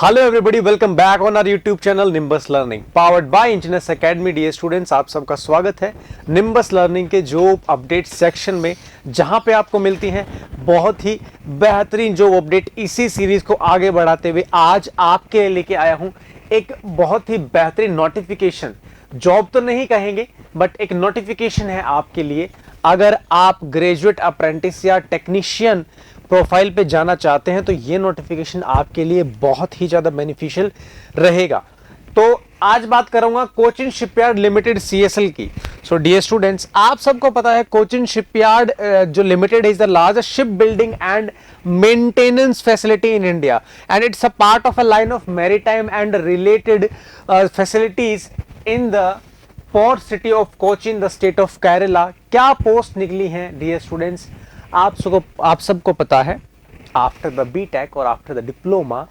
Hello everybody, welcome back on our YouTube channel Nimbus Learning powered by Engineers Academy. Dear students, आप सबका स्वागत है Nimbus Learning के job update section में, जहां पे आपको मिलती हैं बहुत ही बेहतरीन जॉब अपडेट। इसी सीरीज को आगे बढ़ाते हुए आज आपके लिए लेके आया हूं एक बहुत ही बेहतरीन नोटिफिकेशन। जॉब तो नहीं कहेंगे बट एक नोटिफिकेशन है आपके लिए। अगर आप ग्रेजुएट अप्रेंटिस या टेक्नीशियन प्रोफाइल पे जाना चाहते हैं तो ये नोटिफिकेशन आपके लिए बहुत ही ज्यादा बेनिफिशियल रहेगा। तो आज बात करूंगा कोचिन शिपयार्ड लिमिटेड सीएसएल की। सो डियर स्टूडेंट्स, आप सबको पता है कोचिन शिपयार्ड जो limited is the largest ship building and maintenance facility in India and it's a part of a line of maritime and related facilities in the port city of Cochin, the state of Kerala. क्या post निकली हैं dear students, आप सबको पता है after the BTech और after the diploma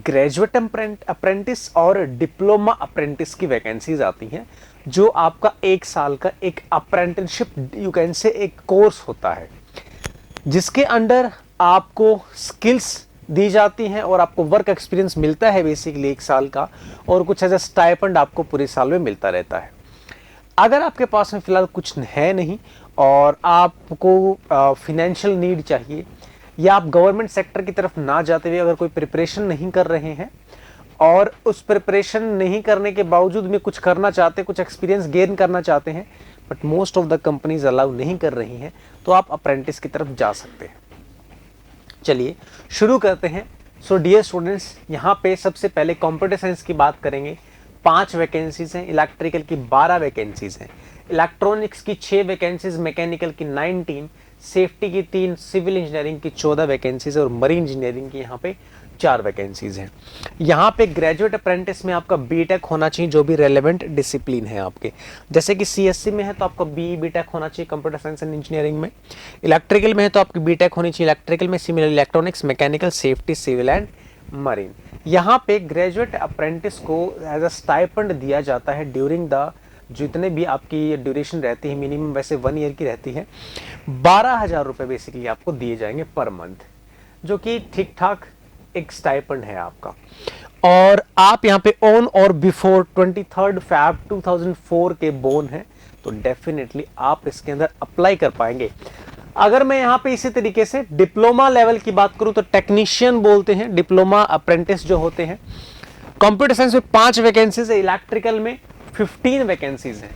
graduate apprentice और diploma apprentice की वैकेंसीज आती हैं, जो आपका एक साल का एक अप्रेंटिसशिप यू कैन से एक कोर्स होता है, जिसके अंडर आपको स्किल्स दी जाती हैं और आपको वर्क एक्सपीरियंस मिलता है बेसिकली एक साल का, और कुछ एज ए स्टाइपेंड आपको पूरे साल में मिलता रहता है। अगर आपके पास में फिलहाल कुछ है नहीं और आपको फिनेंशियल नीड चाहिए, या आप गवर्नमेंट सेक्टर की तरफ ना जाते हुए अगर कोई प्रिपरेशन नहीं कर रहे हैं और उस प्रिपरेशन नहीं करने के बावजूद में कुछ करना चाहते हैं, कुछ एक्सपीरियंस गेन करना चाहते हैं, but most of the companies allow नहीं कर रही हैं, तो आप अप्रेंटिस की तरफ जा सकते हैं। चलिए शुरू करते हैं। सो डियर स्टूडेंट्स, यहाँ पे सबसे पहले कंप्यूटर साइंस की बात करेंगे। 5 वैकेंसीज हैं, इलेक्ट्रिकल की 12 वैकेंसीज हैं, इलेक्ट्रॉनिक्स की 6 वैकेंसीज, मैकेनिकल की 19, सेफ्टी की 3, सिविल इंजीनियरिंग की 14 वैकेंसीज और मरीन इंजीनियरिंग की यहाँ पे 4 वैकेंसीज हैं। यहाँ पे ग्रेजुएट अप्रेंटिस में आपका बीटेक होना चाहिए, जो भी रेलेवेंट डिसिप्लिन है आपके, जैसे कि सीएससी में है तो आपका बीटेक होना चाहिए कंप्यूटर साइंस एंड इंजीनियरिंग में, इलेक्ट्रिकल में है तो आपकी बीटेक होनी चाहिए इलेक्ट्रिकल में, similar electronics, mechanical, safety, civil and marine. यहाँ पे ग्रेजुएट अप्रेंटिस को एज अ स्टाइपेंड दिया जाता है ड्यूरिंग द, जितने भी आपकी ड्यूरेशन रहती है, मिनिमम वैसे 1 ईयर की रहती है, 12,000 रुपये बेसिकली आपको दिए जाएंगे पर मंथ, जो कि ठीक ठाक एक स्टाइपेंड है आपका। और आप यहाँ पे ऑन और बिफोर 23 Feb 2004 के बोर्न हैं, तो डेफिनेटली आप इसके अंदर अप्लाई कर पाएंगे। अगर मैं यहाँ पे इसी तरीके से डिप्लोमा लेवल की बात करूं तो टेक्नीशियन बोलते हैं, डिप्लोमा अप्रेंटिस जो होते हैं। कंप्यूटर साइंस में 5 वैकेंसीज है, इलेक्ट्रिकल में 15 वैकेंसीज है,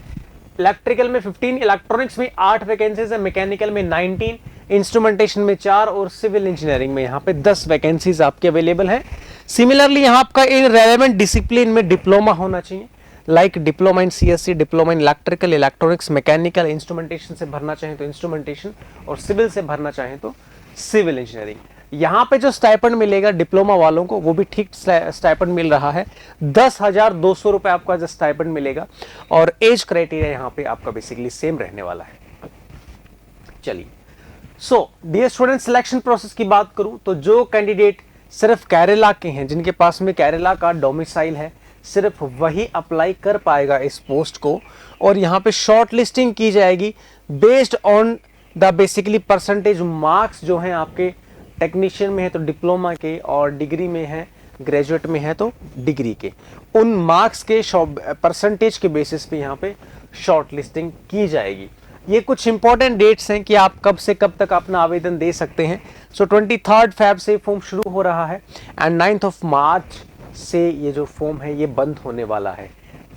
इलेक्ट्रिकल में 15, इलेक्ट्रॉनिक्स में 8 वैकेंसीज है, मैकेनिकल में 19, इंस्ट्रूमेंटेशन में 4 और सिविल इंजीनियरिंग में यहाँ पे 10 वैकेंसीज आपके अवेलेबल है। सिमिलरली यहाँ आपका इन रेलेवेंट डिसिप्लिन में डिप्लोमा होना चाहिए, like diploma in CSC, diploma in electrical, electronics, mechanical, instrumentation से भरना चाहें तो इंस्ट्रूमेंटेशन, और सिविल से भरना चाहें तो सिविल इंजीनियरिंग। यहाँ पे जो स्टाइपेंड मिलेगा डिप्लोमा वालों को, वो भी ठीक स्टाइपेंड मिल रहा है, 10,200 रुपए आपका जो स्टाइपेंड मिलेगा, और एज क्राइटेरिया यहाँ पे आपका बेसिकली सेम रहने वाला है। चलिए, so dear student, selection process की बात करूं तो जो कैंडिडेट सिर्फ केरला के हैं, जिनके पास में केरला का डोमिसाइल है, सिर्फ वही अप्लाई कर पाएगा इस पोस्ट को, और यहाँ पे शॉर्ट लिस्टिंग की जाएगी based on the basically percentage marks जो हैं आपके, टेक्नीशियन में है तो डिप्लोमा के, और डिग्री में है, ग्रेजुएट में है तो डिग्री के, उन मार्क्स के परसेंटेज के बेसिस पे यहाँ पे शॉर्ट लिस्टिंग की जाएगी। ये कुछ इंपॉर्टेंट डेट्स हैं कि आप कब से कब तक अपना आवेदन दे सकते हैं। सो 23 Feb से फॉर्म शुरू हो रहा है एंड 9 मार्च से ये जो फॉर्म है ये बंद होने वाला है।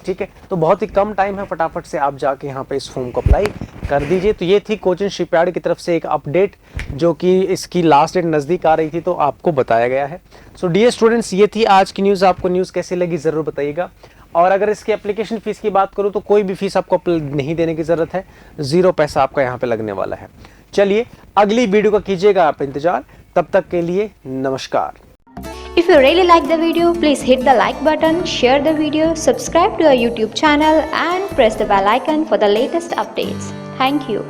ठीक है, तो बहुत ही कम टाइम है, फटाफट से आप जाके यहाँ पे इस फॉर्म को अप्लाई कर दीजिए। तो ये थी कोचिन शिपयार्ड की तरफ से एक अपडेट, जो कि इसकी लास्ट डेट नज़दीक आ रही थी तो आपको बताया गया है। सो डियर स्टूडेंट्स, ये थी आज की न्यूज़। आपको न्यूज़ कैसी लगी ज़रूर बताइएगा। और अगर इसकी एप्लीकेशन फीस की बात करूँ तो कोई भी फीस आपको नहीं देने की ज़रूरत है, 0 पैसा आपका यहाँ पे लगने वाला है। चलिए अगली वीडियो का कीजिएगा आप इंतजार, तब तक के लिए नमस्कार। If you really like the video, please hit the like button, share the video, subscribe to our YouTube channel and press the bell icon for the latest updates. Thank you.